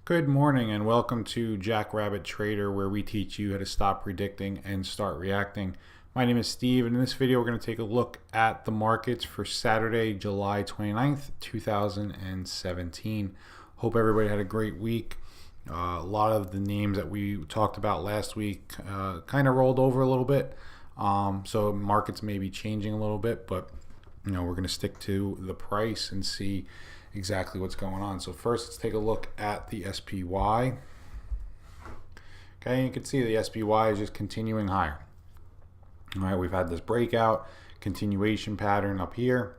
Good morning and welcome to Jackrabbit Trader, where we teach you how to stop predicting and start reacting. My name is Steve, and in this video we're going to take a look at the markets for Saturday, July 29th, 2017. Hope everybody had a great week. A lot of the names that we talked about last week kind of rolled over a little bit. So markets may be changing a little bit, but we're going to stick to the price and see exactly what's going on. So first, let's take a look at the SPY. Okay, you can see the SPY is just continuing higher. All right, we've had this breakout, continuation pattern up here,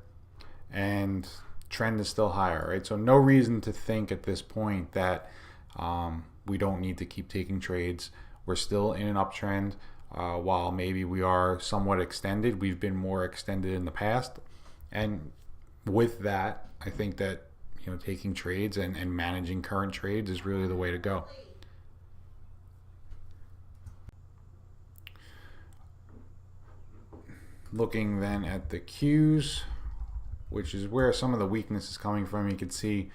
and trend is still higher, right? So no reason to think at this point that we don't need to keep taking trades. We're still in an uptrend. While maybe we are somewhat extended, we've been more extended in the past. And with that, I think that taking trades and managing current trades is really the way to go. Looking then at the Qs, which is where some of the weakness is coming from, you can see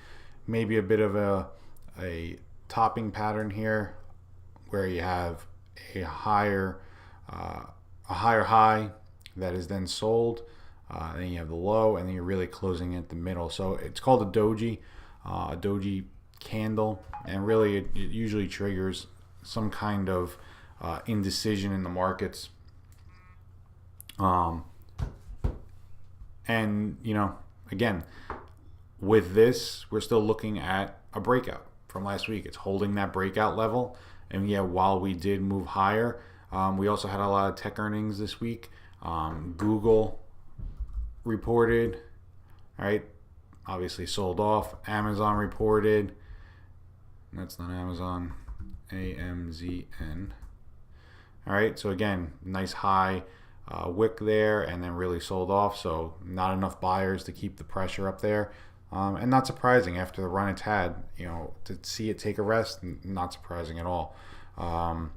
maybe a bit of a topping pattern here, where you have a higher high that is then sold. Then you have the low, and then you're really closing at the middle. So it's called a doji candle, and really it usually triggers some kind of indecision in the markets. And again, with this, we're still looking at a breakout from last week. It's holding that breakout level, and yeah, while we did move higher, we also had a lot of tech earnings this week. Google reported, right? Obviously sold off. Amazon reported. That's not Amazon. AMZN. All right, so again, nice high wick there, and then really sold off. So not enough buyers to keep the pressure up there, and not surprising after the run it's had. To see it take a rest, not surprising at all. And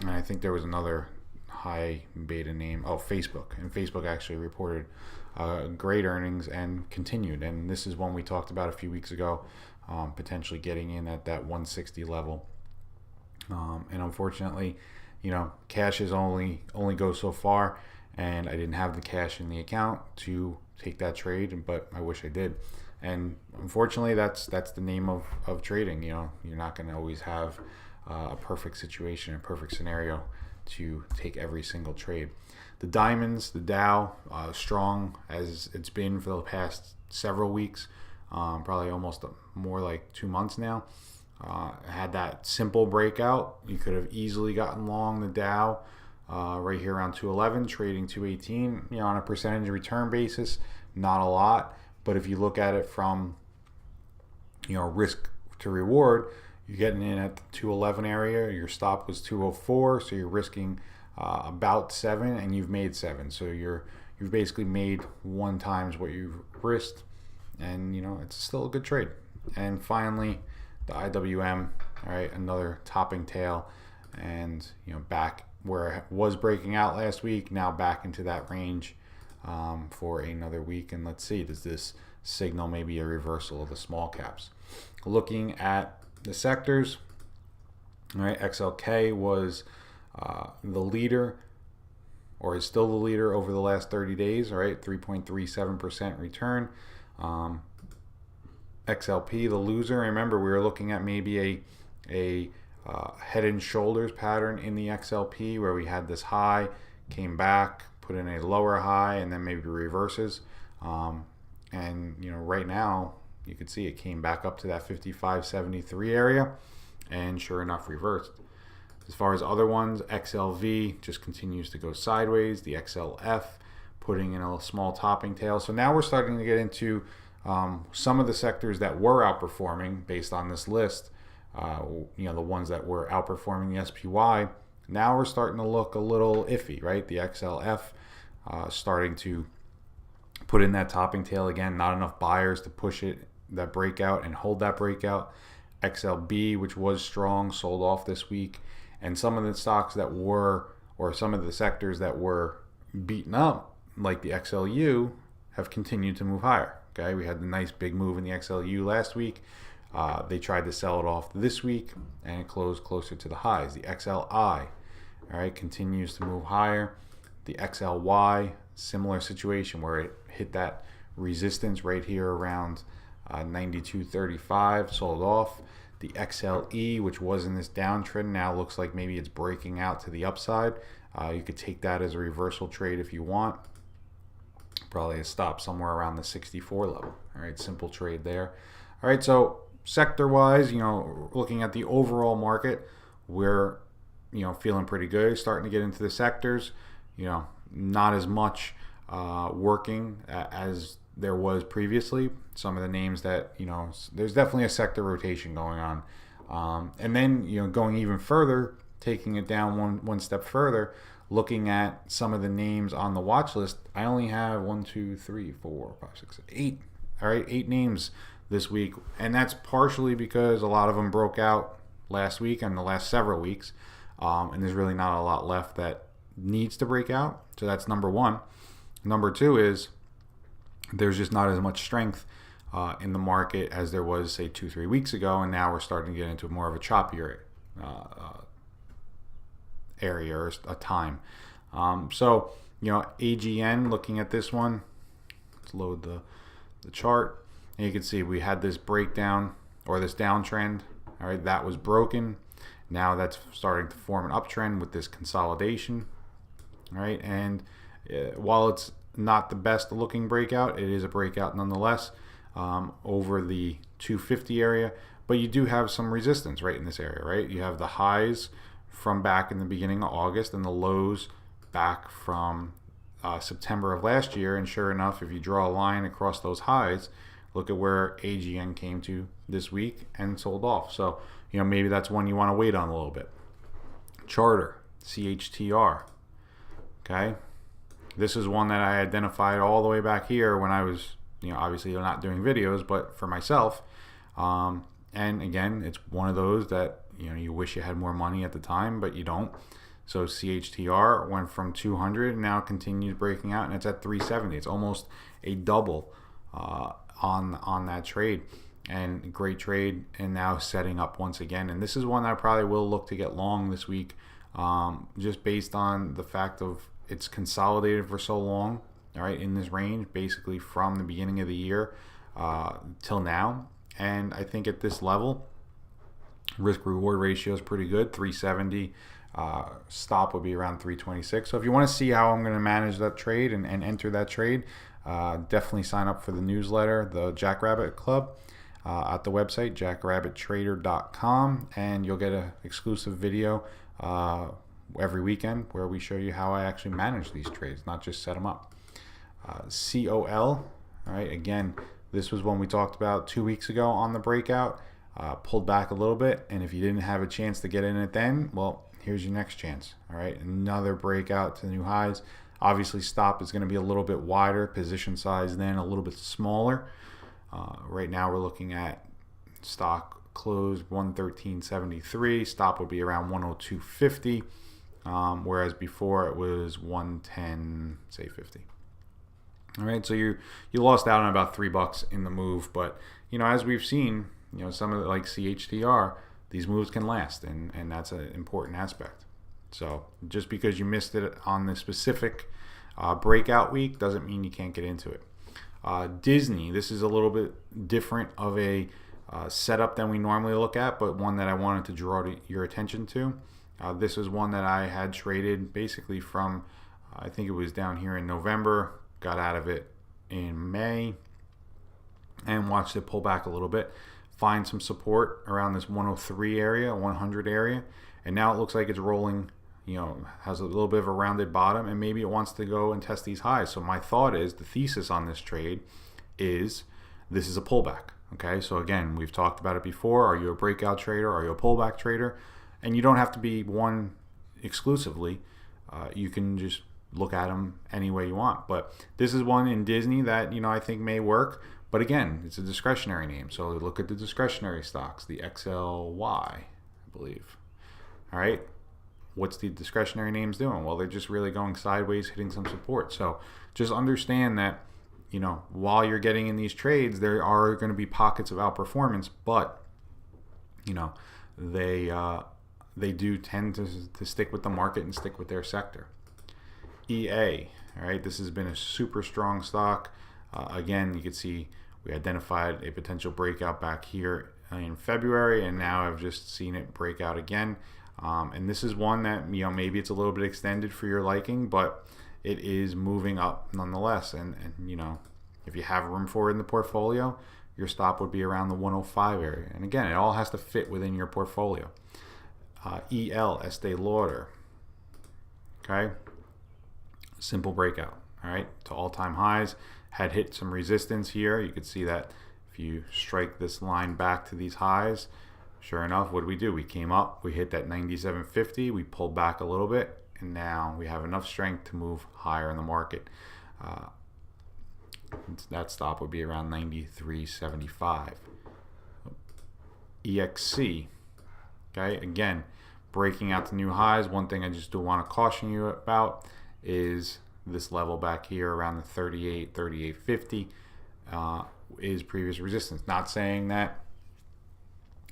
I think there was another high beta name. Oh, Facebook, and Facebook actually reported great earnings and continued, and this is one we talked about a few weeks ago, potentially getting in at that 160 level, and unfortunately cash is only goes so far, and I didn't have the cash in the account to take that trade, but I wish I did. And unfortunately, that's the name of trading. You're not going to always have a perfect situation, a perfect scenario to take every single trade. The diamonds, the Dow, strong as it's been for the past several weeks, probably almost more like 2 months now. Had that simple breakout. You could have easily gotten long the Dow right here around 211, trading 218. On a percentage return basis, not a lot, but if you look at it from risk to reward, you're getting in at the 211 area. Your stop was 204, so you're risking about 7, and you've made 7. So you've basically made 1 times what you've risked, and it's still a good trade. And finally, the IWM, all right, another topping tail, and back where it was breaking out last week, now back into that range for another week. And let's see, does this signal maybe a reversal of the small caps? Looking at the sectors, all right, XLK was the leader, or is still the leader over the last 30 days, all right, 3.37% return. XLP, the loser. Remember, we were looking at maybe a head and shoulders pattern in the XLP, where we had this high, came back, put in a lower high, and then maybe reverses. And right now, you can see it came back up to that 55.73 area, and sure enough, reversed. As far as other ones, XLV just continues to go sideways. The XLF putting in a small topping tail. So now we're starting to get into some of the sectors that were outperforming based on this list. The ones that were outperforming the SPY. Now we're starting to look a little iffy, right? The XLF starting to put in that topping tail again. Not enough buyers to push it, that breakout, and hold that breakout. XLB, which was strong, sold off this week. And some of the stocks that were, or some of the sectors that were beaten up, like the XLU, have continued to move higher. Okay, we had the nice big move in the XLU last week. They tried to sell it off this week, and it closed closer to the highs. The XLI, all right, continues to move higher. The XLY, similar situation where it hit that resistance right here around 92.35, sold off. The XLE, which was in this downtrend, now looks like maybe it's breaking out to the upside. You could take that as a reversal trade if you want. Probably a stop somewhere around the 64 level. All right, simple trade there. All right, so sector-wise, looking at the overall market, we're, feeling pretty good. Starting to get into the sectors, not as much working as there was previously. Some of the names that, there's definitely a sector rotation going on. And then, going even further, taking it down one step further, looking at some of the names on the watch list, I only have 1, 2, 3, 4, 5, 6, 8. All right, 8 names this week. And that's partially because a lot of them broke out last week and the last several weeks. And there's really not a lot left that needs to break out. So that's number one. Number two is there's just not as much strength in the market as there was, say, 2-3 weeks ago. And now we're starting to get into more of a choppier area or a time. So, AGN, looking at this one, let's load the chart. And you can see we had this breakdown or this downtrend. All right, that was broken. Now that's starting to form an uptrend with this consolidation. All right, and while it's not the best looking breakout, it is a breakout nonetheless over the 250 area. But you do have some resistance right in this area, right? You have the highs from back in the beginning of August and the lows back from September of last year. And sure enough, if you draw a line across those highs, look at where AGN came to this week and sold off. So, maybe that's one you want to wait on a little bit. Charter, CHTR. Okay. This is one that I identified all the way back here when I was, obviously not doing videos, but for myself. And again, it's one of those that, you wish you had more money at the time, but you don't. So CHTR went from 200 and now continues breaking out, and it's at 370. It's almost a double on that trade, and great trade, and now setting up once again. And this is one I probably will look to get long this week, just based on the fact of it's consolidated for so long, all right, in this range, basically from the beginning of the year till now. And I think at this level, risk reward ratio is pretty good, 370. Stop would be around 326. So if you want to see how I'm going to manage that trade and enter that trade, definitely sign up for the newsletter, the Jackrabbit Club, at the website jackrabbittrader.com, and you'll get an exclusive video every weekend where we show you how I actually manage these trades, not just set them up. COL, all right, again, this was one we talked about 2 weeks ago on the breakout, pulled back a little bit, and if you didn't have a chance to get in it then, well, here's your next chance. All right, another breakout to the new highs. Obviously, stop is going to be a little bit wider, position size then a little bit smaller. Right now we're looking at stock close 113.73. Stop would be around 102.50, whereas before it was 110, say 50. All right, so you lost out on about $3 in the move, but as we've seen, some of it like CHTR, these moves can last, and that's an important aspect. So just because you missed it on the specific breakout week doesn't mean you can't get into it. Disney, this is a little bit different of a setup than we normally look at, but one that I wanted to draw your attention to. This is one that I had traded basically from, I think it was down here in November, got out of it in May, and watched it pull back a little bit, find some support around this 103 area, 100 area, and now it looks like it's rolling, has a little bit of a rounded bottom, and maybe it wants to go and test these highs. So my thought is, the thesis on this trade is this is a pullback. Okay, so again, we've talked about it before. Are you a breakout trader? Are you a pullback trader? And you don't have to be one exclusively. You can just look at them any way you want. But this is one in Disney that, I think may work. But again, it's a discretionary name. So look at the discretionary stocks, the XLY, I believe. All right. What's the discretionary names doing? Well, they're just really going sideways, hitting some support. So just understand that, while you're getting in these trades, there are going to be pockets of outperformance, but you know, they do tend to stick with the market and stick with their sector. EA, all right, this has been a super strong stock. Again, you can see we identified a potential breakout back here in February, and now I've just seen it break out again. And this is one that, you know, maybe it's a little bit extended for your liking, but it is moving up nonetheless. And you know, if you have room for it in the portfolio, your stop would be around the 105 area. And again, it all has to fit within your portfolio. EL, Estee Lauder. Okay, simple breakout. All right, to all-time highs. Had hit some resistance here. You could see that if you strike this line back to these highs, sure enough, what did we do? We came up, we hit that 97.50, we pulled back a little bit, and now we have enough strength to move higher in the market. That stop would be around 93.75. EXC, okay, again, breaking out to new highs. One thing I just do want to caution you about is this level back here around the 38.50 is previous resistance. Not saying that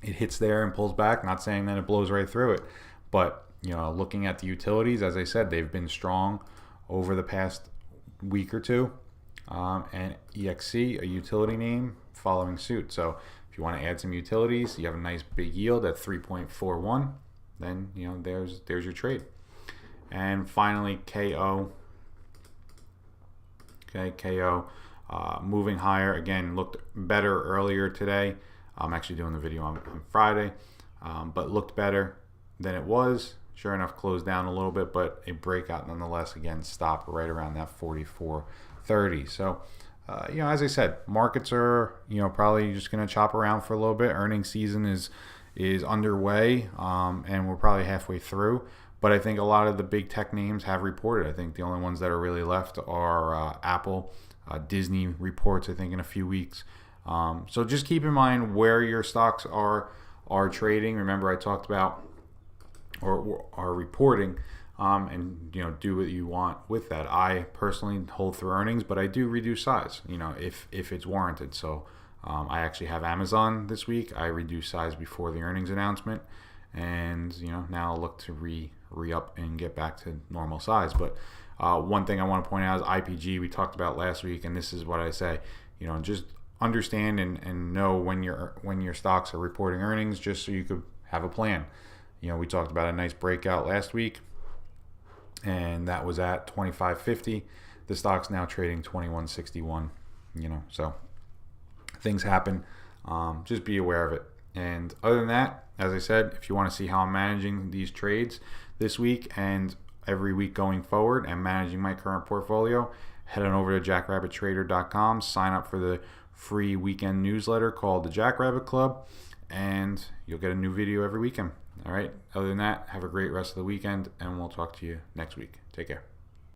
it hits there and pulls back, not saying that it blows right through it, but you know, looking at the utilities, as I said, they've been strong over the past week or two, and EXC, a utility name, following suit. So if you want to add some utilities, you have a nice big yield at 3.41, then you know, there's your trade. And finally, KO. Okay, KO moving higher again. Looked better earlier today. I'm actually doing the video on Friday, but looked better than it was. Sure enough, closed down a little bit, but a breakout nonetheless. Again, stopped right around that 44.30. So, you know, as I said, markets are, you know, probably just going to chop around for a little bit. Earnings season is underway, and we're probably halfway through. But I think a lot of the big tech names have reported. I think the only ones that are really left are Apple, Disney reports, I think, in a few weeks. So just keep in mind where your stocks are trading. Remember, I talked about or are reporting, and you know, do what you want with that. I personally hold through earnings, but I do reduce size, you know, if it's warranted. So I actually have Amazon this week. I reduced size before the earnings announcement, and you know, now I'll look to re-up and get back to normal size. But one thing I want to point out is IPG. We talked about last week, and this is what I say, you know, just understand and know when your stocks are reporting earnings, just so you could have a plan. You know, we talked about a nice breakout last week, and that was at 25.50. The stock's now trading 21.61. You know, so things happen. Just be aware of it. And other than that, as I said, if you want to see how I'm managing these trades this week and every week going forward and managing my current portfolio, head on over to jackrabbittrader.com, sign up for the free weekend newsletter called the Jackrabbit Club, and you'll get a new video every weekend. All right. Other than that, have a great rest of the weekend, and we'll talk to you next week. Take care.